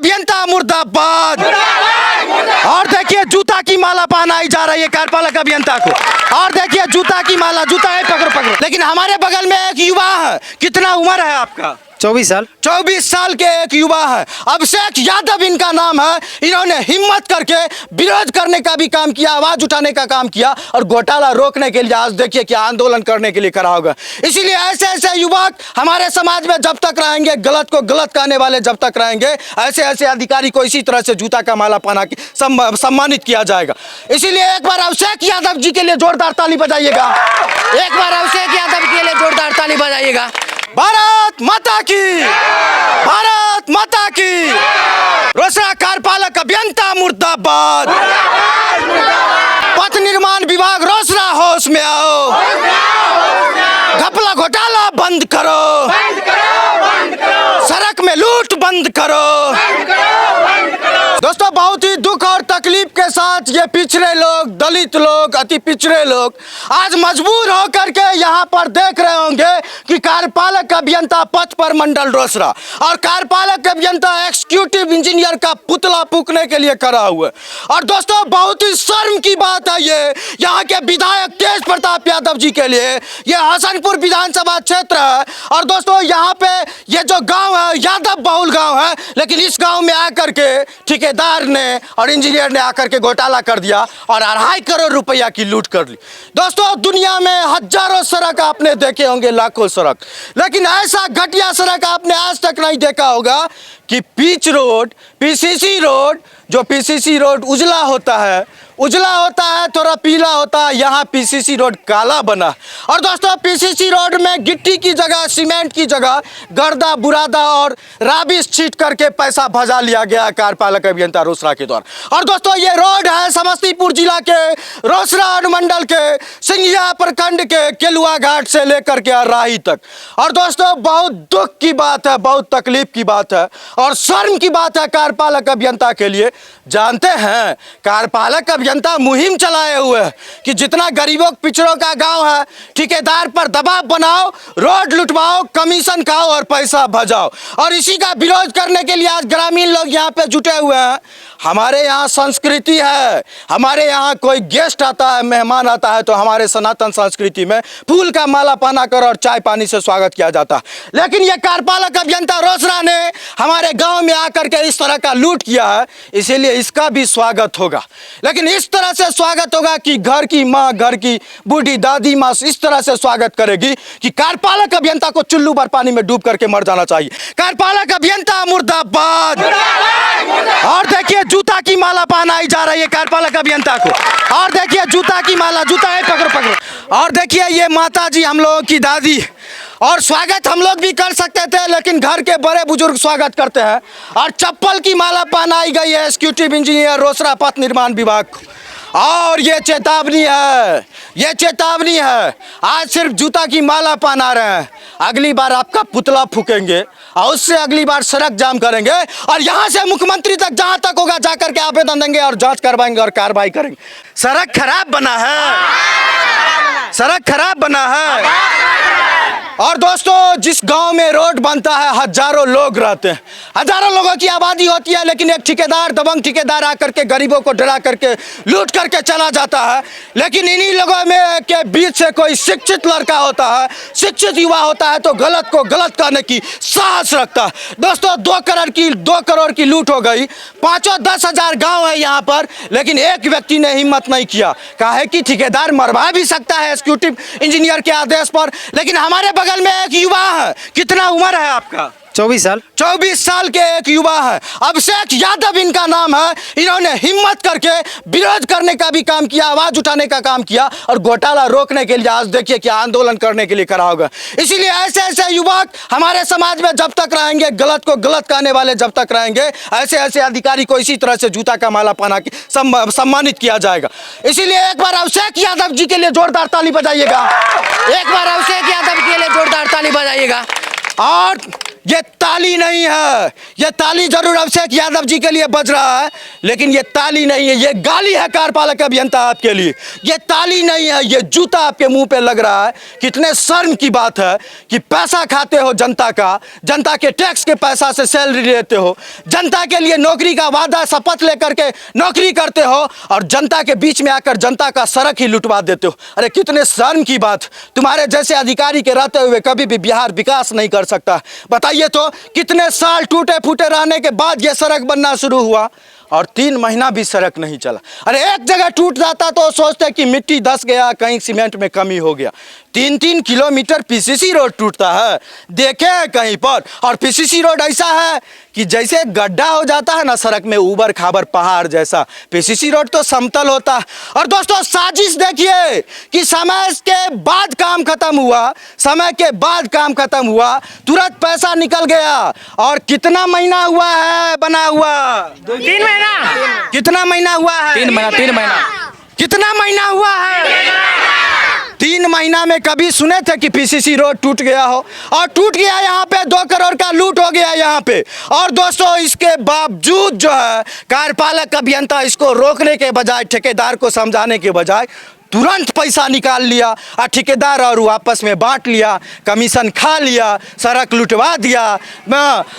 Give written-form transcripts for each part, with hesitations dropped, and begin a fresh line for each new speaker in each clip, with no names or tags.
अभियंता मुर्दाबाद। और देखिए जूता की माला पहनाई जा रही है कार्यपालक अभियंता को। और देखिए जूता की माला, जूता है, पकड़ो पकड़ो। लेकिन हमारे बगल में एक युवा है। कितना उम्र है आपका?
24 साल।
24 साल के एक युवा है, अभिषेक यादव इनका नाम है। इन्होंने हिम्मत करके विरोध करने का भी काम किया, आवाज उठाने का काम किया और घोटाला रोकने के लिए आज देखिए क्या आंदोलन करने के लिए खड़ा होगा। इसीलिए ऐसे ऐसे युवक हमारे समाज में जब तक रहेंगे, गलत को गलत कहने वाले जब तक रहेंगे, ऐसे ऐसे अधिकारी को इसी तरह से जूता का माला पहना के सम्मानित किया जाएगा। इसीलिए एक बार अभिषेक यादव जी के लिए जोरदार ताली बजाइएगा। एक बार अभिषेक यादव के लिए जोरदार ताली बजाइएगा। भारत माता की, भारत माता की। रोसड़ा कार्यपालक अभियंता मुर्दाबाद। पथ निर्माण विभाग रोसड़ा होश में आओ। घपला घोटाला बंद करो, सड़क में लूट बंद करो। दोस्तों बहुत ही दुख और तकलीफ के साथ ये पिछड़े लोग, दलित लोग, अति पिछड़े लोग आज मजबूर होकर के यहाँ पर देख रहे होंगे कि कार्यपालक अभियंता पथ पर मंडल रोसड़ा और कार्यपालक अभियंता एग्जीक्यूटिव इंजीनियर का पुतला फूकने के लिए खड़ा हुआ है। और दोस्तों बहुत ही शर्म की बात है ये यहाँ के विधायक तेज प्रताप यादव जी के लिए। ये हसनपुर विधानसभा क्षेत्र है और दोस्तों यहाँ पे ये जो गांव है यादव बहुल गांव है, लेकिन इस गांव में आकर के ठेकेदार ने और इंजीनियर ने आकर के घोटाला कर दिया और 2.5 करोड़ रुपया की लूट कर ली। दोस्तों दुनिया में हजारों सड़क आपने देखे होंगे, लाखों सड़क, लेकिन ऐसा घटिया सड़क आपने आज तक नहीं देखा होगा कि पिच रोड, पीसीसी रोड, जो पीसीसी रोड उजला होता है, थोड़ा पीला होता है, यहाँ पीसीसी रोड काला बना। और दोस्तों पीसीसी रोड में गिट्टी की जगह, सीमेंट की जगह गर्दा बुरादा और राबिश छीट करके पैसा भजा लिया गया कार्यपालक अभियंता रोसड़ा के द्वारा। और दोस्तों ये रोड है समस्तीपुर जिला के रोसड़ा अनुमंडल के सिंघिया प्रखंड के केलुआ घाट से लेकर के राही तक। और दोस्तों बहुत दुख की बात है, बहुत तकलीफ की बात है और शर्म की बात है कार्यपालक अभियंता के लिए। जानते हैं कार्यपालक अभियंता मुहिम चलाए हुए हैं कि जितना गरीबों पिछड़ों का गांव है, ठेकेदार पर दबाव बनाओ, रोड लुटवाओ, कमीशन खाओ और पैसा भजाओ। और इसी का विरोध करने के लिए आज ग्रामीण लोग यहाँ पे जुटे हुए हैं। हमारे यहाँ संस्कृति है, हमारे यहाँ कोई गेस्ट आता है, मेहमान आता है तो हमारे सनातन संस्कृति में फूल का माला पहना कर और चाय पानी से स्वागत किया जाता है। लेकिन ये कार्यपालक अभियंता रोसड़ा ने हमारे गांव में आकर के इस तरह का लूट किया है, इसीलिए इसका भी स्वागत होगा। लेकिन इस तरह से स्वागत होगा कि घर की माँ, घर की बूढ़ी दादी माँ इस तरह से स्वागत करेगी कि कार्यपालक अभियंता को चुल्लू भर पानी में डूब करके मर जाना चाहिए। कार्यपालक अभियंता मुर्दाबाद। और देखिए जूता की माला पहनाई जा रही है कार्यपालक अभियंता को। और देखिए जूता की माला, जूता है, पकड़ो पकड़ो। और देखिए ये माता जी हम लोगों की दादी, और स्वागत हम लोग भी कर सकते थे लेकिन घर के बड़े बुजुर्ग स्वागत करते हैं। और चप्पल की माला पहनाई गई है एग्जीक्यूटिव इंजीनियर रोसड़ा पथ निर्माण विभाग को। और ये चेतावनी है, ये चेतावनी है। आज सिर्फ जूता की माला पहना रहे हैं, अगली बार आपका पुतला फूकेंगे और उससे अगली बार सड़क जाम करेंगे और यहाँ से मुख्यमंत्री तक जहाँ तक होगा जाकर के आवेदन देंगे और जांच करवाएंगे और कार्रवाई करेंगे। सड़क खराब बना है, सड़क खराब बना है। और दोस्तों जिस गांव में रोड बनता है हजारों लोग रहते हैं, हजारों लोगों की आबादी होती है, लेकिन एक ठेकेदार, दबंग ठेकेदार आकर के गरीबों को डरा करके लूट करके चला जाता है। लेकिन इन्हीं लोगों में के बीच से कोई शिक्षित लड़का होता है, शिक्षित युवा होता है तो गलत को गलत करने की साहस रखता है। दोस्तों 2 करोड़ की लूट हो गई, 5-10 हजार गाँव है यहाँ पर, लेकिन एक व्यक्ति ने हिम्मत नहीं किया। काहे कि ठेकेदार मरवा भी सकता है एग्जीक्यूटिव इंजीनियर के आदेश पर, लेकिन हमारे बगल में एक युवा है। कितना उम्र है आपका?
24 साल।
24 साल के एक युवा है, अभिषेक यादव इनका नाम है। इन्होंने हिम्मत करके विरोध करने का भी काम किया, आवाज उठाने का काम किया और घोटाला रोकने के लिए आज देखिए क्या आंदोलन करने के लिए खड़ा होगा। इसीलिए ऐसे ऐसे युवक हमारे समाज में जब तक रहेंगे, गलत को गलत कहने वाले जब तक रहेंगे, ऐसे ऐसे अधिकारी को इसी तरह से जूता का माला पहना के सम्मानित किया जाएगा। इसीलिए एक बार अभिषेक यादव जी के लिए जोरदार ताली बजाइएगा। एक बार अभिषेक यादव के लिए जोरदार ताली बजाइएगा। और ये ताली नहीं है, ये ताली जरूर अभिषेक यादव जी के लिए बज रहा है, लेकिन ये ताली नहीं है, ये गाली है कार्यपालक अभियंता आपके लिए। ये ताली नहीं है, ये जूता आपके मुंह पे लग रहा है। कितने शर्म की बात है कि पैसा खाते हो जनता का, जनता के टैक्स के पैसा से सैलरी लेते हो, जनता के लिए नौकरी का वादा शपथ लेकर के नौकरी करते हो और जनता के बीच में आकर जनता का सड़क ही लुटवा देते हो। अरे कितने शर्म की बात। तुम्हारे जैसे अधिकारी के रहते हुए कभी भी बिहार विकास नहीं कर सकता। बताइए तो कितने साल टूटे फूटे रहने के बाद ये सड़क बनना शुरू हुआ और 3 महीना भी सड़क नहीं चला। अरे एक जगह टूट जाता तो सोचते कि मिट्टी धंस गया, कहीं सीमेंट में कमी हो गया। 3-3 किलोमीटर पीसीसी रोड टूटता है, देखे हैं कहीं पर। और पीसीसी रोड ऐसा है कि जैसे गड्ढा हो जाता है ना सड़क में, ऊबर खाबर पहाड़ जैसा। पीसीसी रोड तो समतल होता है। और दोस्तों साजिश देखिए कि समय के बाद काम खत्म हुआ, समय के बाद काम खत्म हुआ, तुरंत पैसा निकल गया। और कितना महीना हुआ है बना हुआ?
3 महीना।
कितना महीना हुआ है?
3 महीना।
कितना महीना हुआ है? 3 महीना में कभी सुने थे कि पीसीसी रोड टूट गया हो? और टूट गया, यहाँ पे 2 करोड़ का लूट हो गया यहाँ पे। और दोस्तों इसके बावजूद जो है कार्यपालक अभियंता इसको रोकने के बजाय, ठेकेदार को समझाने के बजाय तुरंत पैसा निकाल लिया और ठेकेदार और आपस में बांट लिया, कमीशन खा लिया, सड़क लुटवा दिया,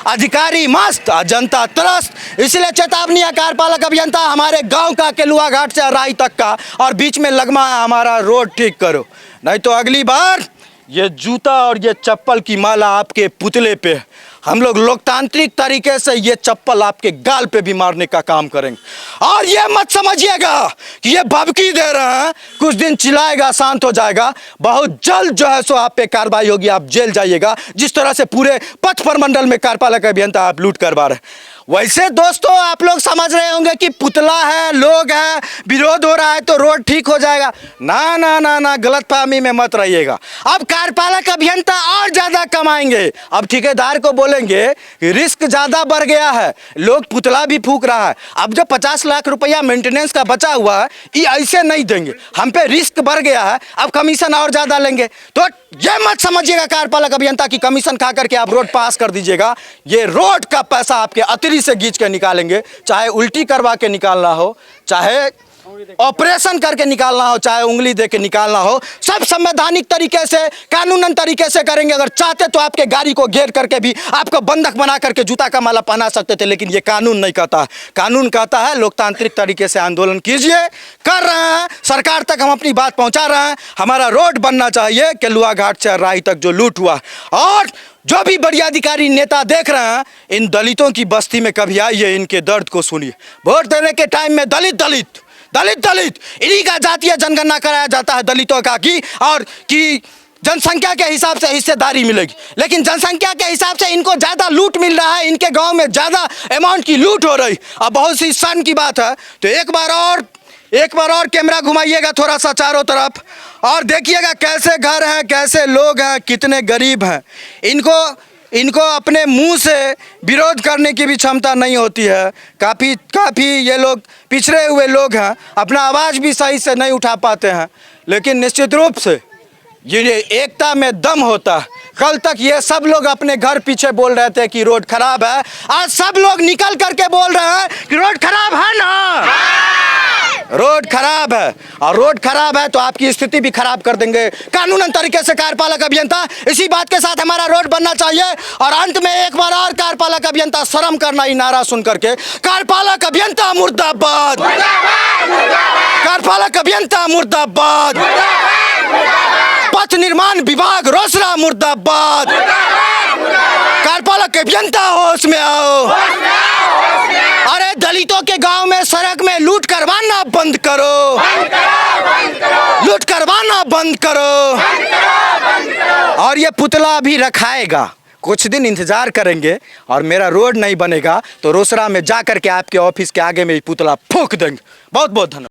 अधिकारी मस्त और जनता त्रस्त। इसलिए चेतावनी है कार्यपालक अभियंता, हमारे गांव का केलुआ घाट से राई तक का और बीच में लगमा है हमारा रोड ठीक करो, नहीं तो अगली बार ये जूता और ये चप्पल की माला आपके पुतले पे, हम लोग लोकतांत्रिक तरीके से ये चप्पल आपके गाल पे भी मारने का काम करेंगे। और ये मत समझिएगा कि ये भभकी दे रहे हैं, कुछ दिन चिल्लाएगा शांत हो जाएगा, बहुत जल्द जो है सो आप पे कार्रवाई होगी, आप जेल जाइएगा। जिस तरह से पूरे पथ प्रमंडल में कार्यपालक अभियंता आप लूट करवा रहे हैं। वैसे दोस्तों आप लोग समझ रहे होंगे कि पुतला है, लोग है, विरोध हो रहा है तो रोड ठीक हो जाएगा। ना ना ना ना, गलतफहमी में मत रहिएगा। अब कार्यपालक अभियंता और ज्यादा कमाएंगे। अब ठेकेदार को बोलेंगे रिस्क ज्यादा बढ़ गया है, लोग पुतला भी फूक रहा है, अब जो 50 लाख रुपया मेंटेनेंस का बचा हुआ है ये ऐसे नहीं देंगे, हम पे रिस्क बढ़ गया है, अब कमीशन और ज्यादा लेंगे। तो ये मत समझिएगा कार्यपालक अभियंता की कमीशन खा करके आप रोड पास कर दीजिएगा। ये रोड का पैसा आपके अतरी से खींच के निकालेंगे, चाहे उल्टी करवा के निकालना हो, चाहे ऑपरेशन करके निकालना हो, चाहे उंगली दे के निकालना हो, सब संवैधानिक तरीके से, कानूनन तरीके से करेंगे। अगर चाहते तो आपके गाड़ी को घेर करके भी आपको बंधक बना करके जूता का माला पहना सकते थे, लेकिन ये कानून नहीं कहता। कानून कहता है लोकतांत्रिक तरीके से आंदोलन कीजिए। कर रहे हैं, सरकार तक हम अपनी बात पहुंचा रहे हैं। हमारा रोड बनना चाहिए, केलुआ घाट से राई तक जो लूट हुआ। और जो भी बड़े अधिकारी नेता देख रहे हैं, इन दलितों की बस्ती में कभी आइए, इनके दर्द को सुनिए। वोट देने के टाइम में दलित इन्हीं का जातीय जनगणना कराया जाता है दलितों का की, और कि जनसंख्या के हिसाब से हिस्सेदारी मिलेगी, लेकिन जनसंख्या के हिसाब से इनको ज्यादा लूट मिल रहा है, इनके गांव में ज्यादा अमाउंट की लूट हो रही। अब बहुत सी शर्म की बात है। तो एक बार और कैमरा घुमाइएगा थोड़ा सा चारों तरफ और देखिएगा कैसे घर हैं, कैसे लोग हैं, कितने गरीब हैं। इनको अपने मुंह से विरोध करने की भी क्षमता नहीं होती है। काफ़ी ये लोग पिछड़े हुए लोग हैं, अपना आवाज़ भी सही से नहीं उठा पाते हैं, लेकिन निश्चित रूप से ये एकता में दम होता है। कल तक ये सब लोग अपने घर पीछे बोल रहे थे कि रोड खराब है, आज सब लोग निकल करके बोल रहे हैं कि रोड खराब है ना, रोड खराब है। और रोड खराब है तो आपकी स्थिति भी खराब कर देंगे कानूनन तरीके से कार्यपालक अभियंता। इसी बात के साथ हमारा रोड बनना चाहिए। और अंत में एक बार और कार्यपालक अभियंता शर्म करना ही नारा सुन करके, कार्यपालक अभियंता मुर्दाबाद, कार्यपालक अभियंता मुर्दाबाद, पथ निर्माण विभाग रोसड़ा मुर्दाबाद, कार्यपालक अभियंता होश में आओ। अरे दलितों के गांव में सड़क में लूट करवाना बंद करो, लूट करवाना बंद करो। और ये पुतला भी रखाएगा, कुछ दिन इंतजार करेंगे और मेरा रोड नहीं बनेगा तो रोसड़ा में जाकर के आपके ऑफिस के आगे में पुतला फूंक देंगे। बहुत बहुत धन्यवाद।